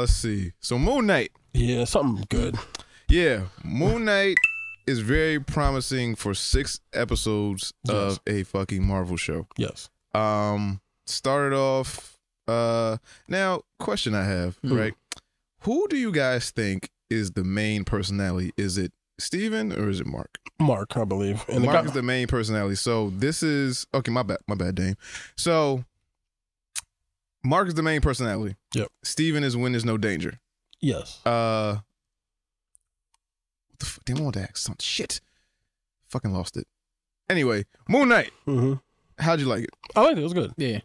Let's see. So Moon Knight. Yeah, something good. Yeah, Moon Knight is very promising for 6 episodes of a fucking Marvel show. Yes. Started off. Now, question I have, right? Who do you guys think is the main personality? Is it Steven or is it Mark? Mark, I believe. And Mark is the main personality. So this is okay. My bad, Dame. So Mark is the main personality. Yep. Steven is when there's no danger. Yes. What the fuck? Damn, I want to ask something. Shit. Fucking lost it. Anyway, Moon Knight. How'd you like it? I liked it. It was good. Yeah.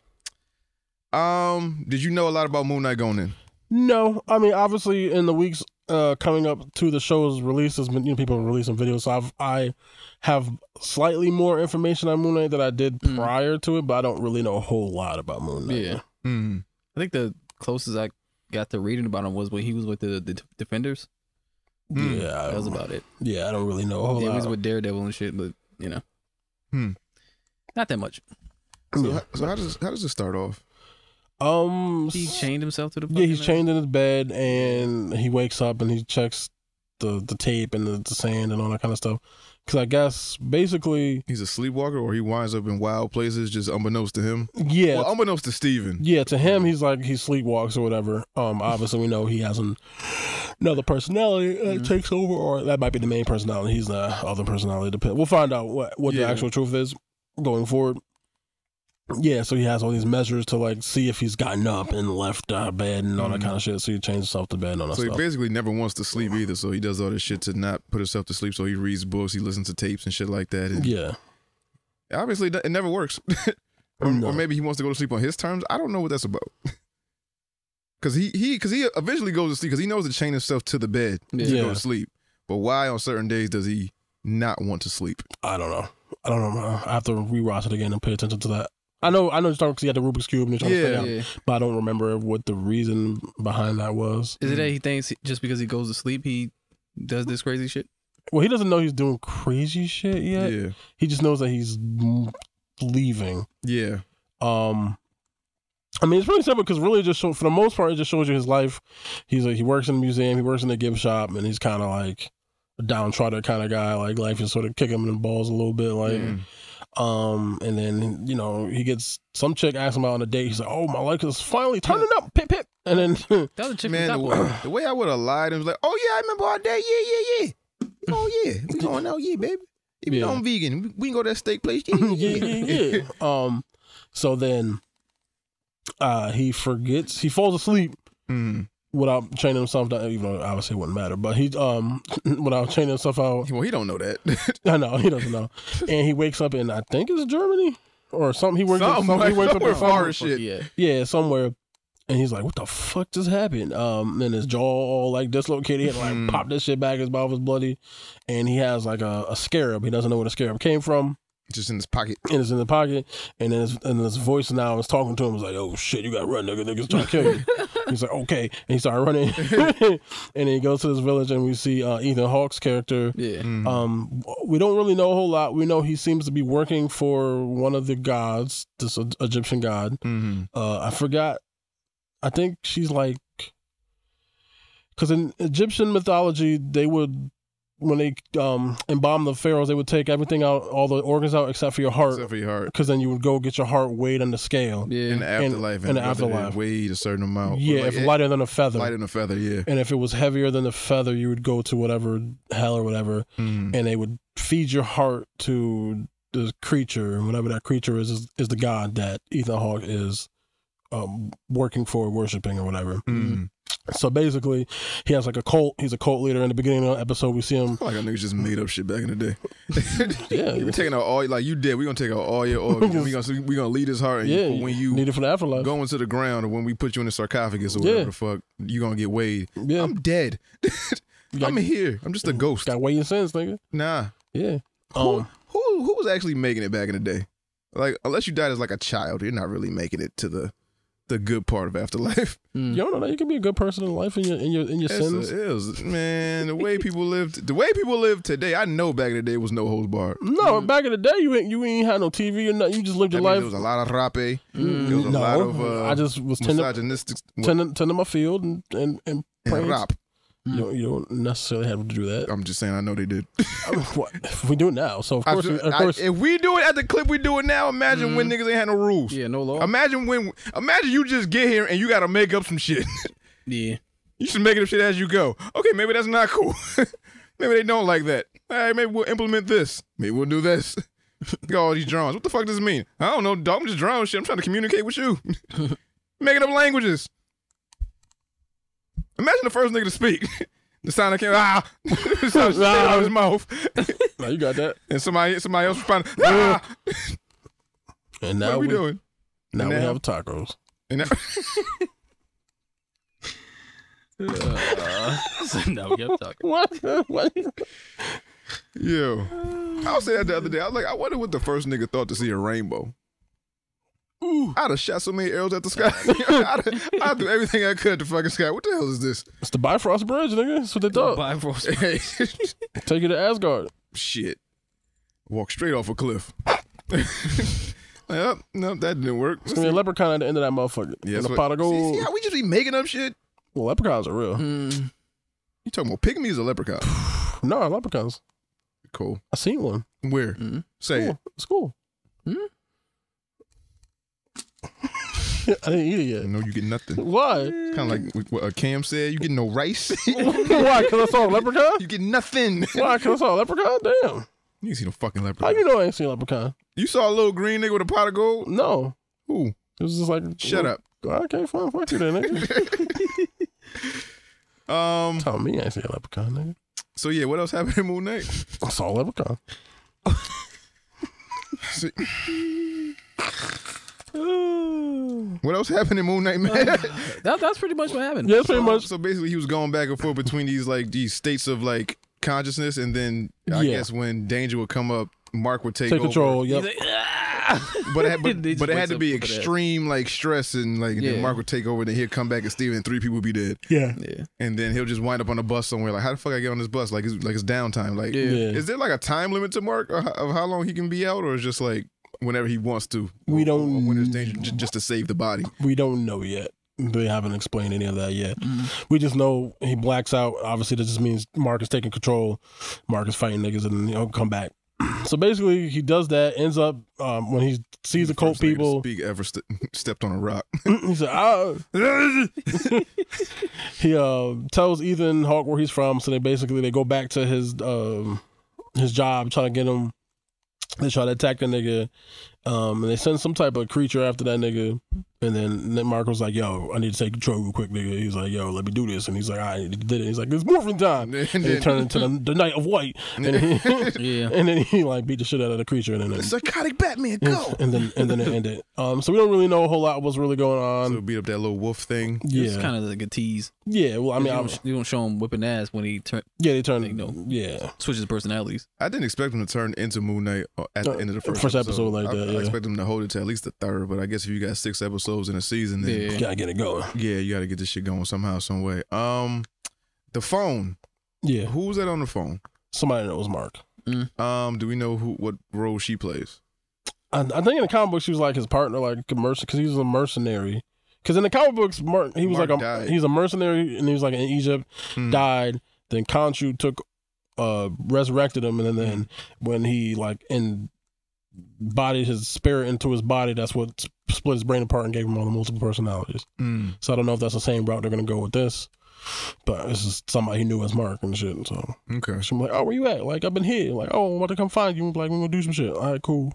Did you know a lot about Moon Knight going in? No, I mean, obviously, in the weeks coming up to the show's release, there's been people releasing videos, so I have slightly more information on Moon Knight than I did prior to it, but I don't really know a whole lot about Moon Knight. Yeah. I think the closest I got to reading about him was when he was with the Defenders. Yeah, that was about it. Yeah, I don't really know a whole lot. He was with Daredevil and shit, but you know, not that much. So how does it start off? He chained himself to the. Yeah, he's chained in his bed, and he wakes up and he checks the tape and the sand and all that kind of stuff. Because I guess basically he's a sleepwalker, or he winds up in wild places just unbeknownst to him. Yeah, well, unbeknownst to Steven. Yeah, to him he's like he sleepwalks or whatever. Obviously we know he has another personality that takes over, or that might be the main personality. He's the other personality. We'll find out what the actual truth is going forward. Yeah, so he has all these measures to like see if he's gotten up and left bed and all that kind of shit. So he changed himself to bed and all that stuff. So he basically never wants to sleep either. So he does all this shit to not put himself to sleep. So he reads books, he listens to tapes and shit like that. And yeah, obviously it never works. or maybe he wants to go to sleep on his terms. I don't know what that's about. Because he eventually goes to sleep because he knows to chain himself to the bed to go to sleep. But why on certain days does he not want to sleep? I don't know. I have to rewatch it again and pay attention to that. I know it's because he had the Rubik's Cube and he's trying to stay out, but I don't remember what the reason behind that was. Is it that he thinks just because he goes to sleep, he does this crazy shit? Well, he doesn't know he's doing crazy shit yet. Yeah. He just knows that he's leaving. Yeah. I mean, it's really simple because really just for the most part, it just shows you his life. He works in a museum, he works in a gift shop, and he's kind of like a downtrodden kind of guy. Like life is sort of kicking him in the balls a little bit. Like, and then, you know, he gets some chick asks him out on a date. He's like, "Oh, my life is finally turning up, pip pip." And then that was a chick. Man, the way I would have lied and was like, "Oh yeah, I remember our day. Yeah. Oh yeah, we going out, yeah, baby. If you know I'm vegan, we can go to that steak place. Yeah. So then, he falls asleep. Without chaining himself down, even though obviously it wouldn't matter, but he without chaining himself out. Well, he don't know that. I know he doesn't know, and he wakes up in I think it's Germany or something. He wakes up in far as shit. Yeah, somewhere, and he's like, "What the fuck just happened?" And his jaw all like dislocated. He had to like pop this shit back. His mouth was bloody, and he has like a scarab. He doesn't know where the scarab came from. Just in his pocket. And it's in the pocket. And then his voice now is talking to him. It's like, "Oh shit, you gotta run, nigga. Niggas trying to kill you." He's like, "Okay." And he started running. And then he goes to this village and we see Ethan Hawke's character. Yeah. We don't really know a whole lot. We know he seems to be working for one of the gods, this Egyptian god. I forgot. I think she's like, because in Egyptian mythology, they would, when they embalm the pharaohs, they would take everything out, all the organs out except for your heart. Except for your heart. Because then you would go get your heart weighed on the scale. Yeah. In the afterlife. In the afterlife. Weighed a certain amount. Yeah, like, if lighter than a feather. Lighter than a feather, yeah. And if it was heavier than a feather, you would go to whatever hell or whatever, and they would feed your heart to the creature, and whatever that creature is the god that Ethan Hawke is working for, worshiping or whatever. So basically, he has like a cult. He's a cult leader. In the beginning of the episode, we see him. Like a nigga just made up shit back in the day. Yeah, you been taking out all, like you did. We gonna take out all your organs. we gonna lead his heart. And when you need it for the afterlife, go into the ground, or when we put you in the sarcophagus or whatever the fuck, you gonna get weighed. Yeah, I'm dead. I'm here. I'm just a ghost. Got weighing sense, nigga. Nah. Yeah. Who was actually making it back in the day? Like, unless you died as like a child, you're not really making it to the the good part of afterlife. You don't know that you can be a good person in life in your sins. Man, the way people live today, I know back in the day was no holds barred. No, back in the day you ain't had no TV or nothing. You just lived your life. There was a lot of rape. There was a lot of I just was tending my field and praying. Rap. You don't necessarily have to do that. I'm just saying, I know they did. We do it now, so of course. If we do it at the clip we do it now, imagine when niggas ain't had no rules. Yeah, no law. Imagine you just get here and you got to make up some shit. Yeah. You should make up shit as you go. Okay, maybe that's not cool. Maybe they don't like that. All right, maybe we'll implement this. Maybe we'll do this. Got all these drawings. What the fuck does this mean? I don't know, dog. I'm just drawing shit. I'm trying to communicate with you. Making up languages. Imagine the first nigga to speak. The sound that came the sound shit out of his mouth. No, you got that. And somebody else responded. And now what are we doing? Now we have tacos. And now, So now we have tacos. What? yo, I was saying that the other day. I was like, I wonder what the first nigga thought to see a rainbow. I'd have shot so many arrows at the sky. I'd do everything I could at the fucking sky. What the hell is this? It's the Bifrost Bridge, nigga. That's what they thought. Bifrost Bridge. Take you to Asgard. Shit. Walk straight off a cliff. Well, no, that didn't work. It's gonna be a leprechaun at the end of that motherfucker. Yeah, a pot of gold. See how we just be making up shit? Well, leprechauns are real. You talking about pygmies or leprechaun? No, leprechauns. Cool. I seen one. Where? Say it. It's cool. I didn't eat it yet. No, you get nothing. Why? Kind of like what Cam said. You get no rice. Why? Because I saw a leprechaun? You get nothing. Why? Because I saw a leprechaun? Damn. You ain't seen no fucking How leprechaun. you know I ain't seen a leprechaun? You saw a little green nigga with a pot of gold? No. Who? It was just like... Shut up. Okay, fine. Fuck you then, nigga. Tell me I ain't seen a leprechaun, nigga. So yeah, what else happened in Moon Knight? I saw a leprechaun. What else happened in Moon Knight, man? That's pretty much what happened. Yeah, pretty much. So basically, he was going back and forth between these states of like consciousness, and then I guess when danger would come up, Mark would take over. Control. Yep. But it had to be extreme like stress, and like then Mark would take over, and then he'd come back and Steven and 3 people would be dead. Yeah. And then he'll just wind up on a bus somewhere. Like, how the fuck I get on this bus? Like it's downtime. Like, is there like a time limit to Mark of how long he can be out, or is just like whenever he wants to? We don't. When there's danger, just to save the body. We don't know yet. They haven't explained any of that yet. We just know he blacks out. Obviously, that just means Mark is taking control. Mark is fighting niggas, and he'll come back. So basically, he does that. Ends up when he sees the cult people. Speak ever stepped on a rock. He said, he tells Ethan Hawke where he's from. So they go back to his job, trying to get him. They try to attack the nigga, and they send some type of creature after that nigga. And then Mark was like, "Yo, I need to take control real quick, nigga." He's like, "Yo, let me do this." And he's like, "All right," he did it. He's like, "It's morphing time." And he turned into the Knight of White. And then he like beat the shit out of the creature. And then psychotic Batman, go. And then it ended. So we don't really know a whole lot of what's really going on. So beat up that little wolf thing. Yeah, it's kind of like a tease. Yeah, well, I mean, you don't show him whipping ass when he turn. Yeah, they turn. Switches personalities. I didn't expect him to turn into Moon Knight at the end of the first episode like that. I expect him to hold it to at least the third, but I guess if you got 6 episodes in a season, then you gotta get it going. Yeah, you gotta get this shit going somehow, some way. The phone. Yeah, who was that on the phone? Somebody knows Mark. Do we know what role she plays? I think in the comic book she was like his partner, like a mercenary, because he was a mercenary. Because in the comic books, he was he's a mercenary, and he was like in Egypt, died. Then Khonshu resurrected him, and then when he like embodied his spirit into his body, that's what split his brain apart and gave him all the multiple personalities. So I don't know if that's the same route they're gonna go with this, but this is somebody he knew as Mark and shit. So okay, so I'm like, "Oh, where you at?" Like, "I've been here." Like, "Oh, I'm about to come find you." Like, "We're gonna do some shit." All right, cool.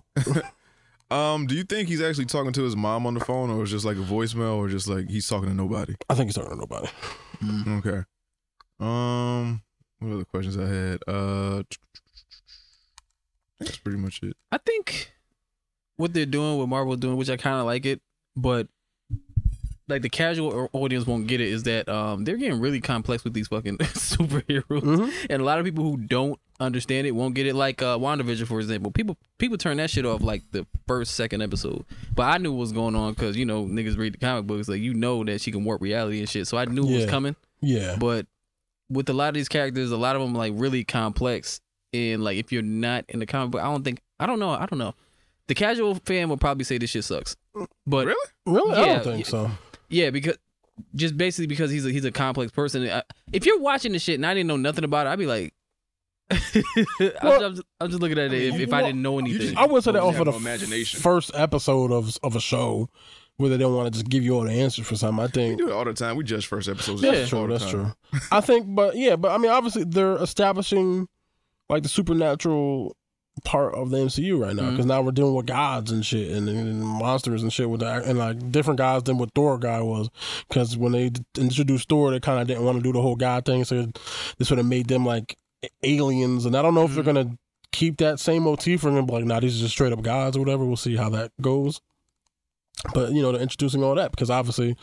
Do you think he's actually talking to his mom on the phone, or it's just like a voicemail, or just like he's talking to nobody? I think he's talking to nobody. Okay. What other questions I had? That's pretty much it. I think what they're doing, what Marvel's doing, which I kind of like it, but like the casual audience won't get it, is that they're getting really complex with these fucking superheroes, and a lot of people who don't understand it, won't get it. Like WandaVision, for example. People turn that shit off like the first, second episode. But I knew what was going on because, you know, niggas read the comic books. Like, you know that she can warp reality and shit. So I knew it was coming. Yeah. But with a lot of these characters, a lot of them like really complex. And like, if you're not in the comic book, I don't know. The casual fan will probably say this shit sucks. But Really? I don't think so. Yeah, because just basically because he's a complex person. If you're watching the shit and I didn't know nothing about it, I'd be like, I'm just looking at it if I didn't know anything. I would say that off of the imagination. first episode of a show where they don't want to just give you all the answers for something. I think we do it all the time. We judge first episodes. that's true. That's true. I think, but I mean, obviously they're establishing like the supernatural part of the MCU right now because now we're dealing with gods and shit and monsters and shit with that, and like different gods than what Thor guy was, because when they introduced Thor, they kind of didn't want to do the whole god thing, so this would have made them like aliens, and I don't know if they're gonna keep that same motif or gonna be like, nah, these are just straight up gods or whatever. We'll see how that goes. But you know, they're introducing all that because obviously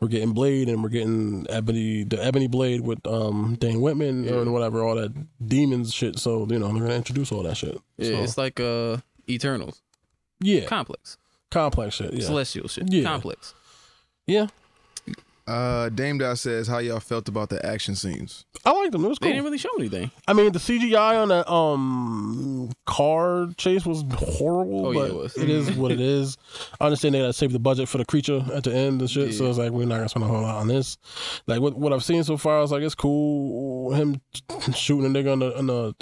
we're getting Blade and we're getting the Ebony Blade with Dane Whitman or whatever, all that demons shit. So you know, they're gonna introduce all that shit. Yeah, so, it's like Eternals. Yeah, complex shit. Yeah, celestial shit. Yeah. Complex. Yeah. Dame Dot says, how y'all felt about the action scenes? I liked them. It was cool. They didn't really show anything. I mean, the CGI on that car chase was horrible, but it was. It is what it is. I understand they got to save the budget for the creature at the end and shit, so it's like, we're not going to spend a whole lot on this. Like, what I've seen so far, I was like, it's cool, him shooting a nigga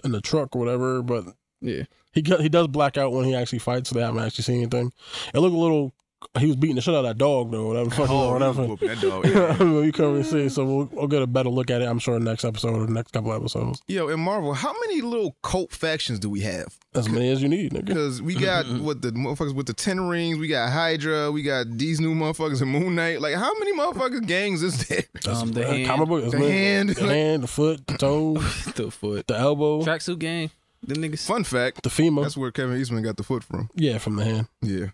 in the truck or whatever, but he does black out when he actually fights, so they haven't actually seen anything. It looked a little... He was beating the shit out of that dog, though. Whatever. That dog. You couldn't really see, so we'll get a better look at it, I'm sure, next episode or the next couple episodes. Yo, in Marvel, how many little cult factions do we have? As many as you need, nigga. Because we got the motherfuckers with the 10 rings, we got Hydra, we got these new motherfuckers in Moon Knight. Like, how many motherfuckers gangs is there? The hand, comic book, the hand, the foot, the toe, the foot, the elbow, tracksuit gang. Them niggas. Fun fact, the femur. That's where Kevin Eastman got the foot from. Yeah, from the hand. Yeah.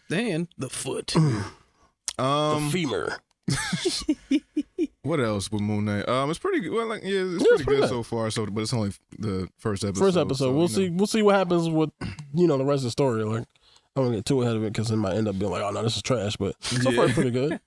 The hand, the foot, the femur. What else with Moon Knight? It's pretty good. Well, like, it's pretty good so far. So, but it's only the first episode. So, we'll see. We'll see what happens with the rest of the story. Like, I don't get too ahead of it because it might end up being like, oh no, this is trash. But so far, it's pretty good.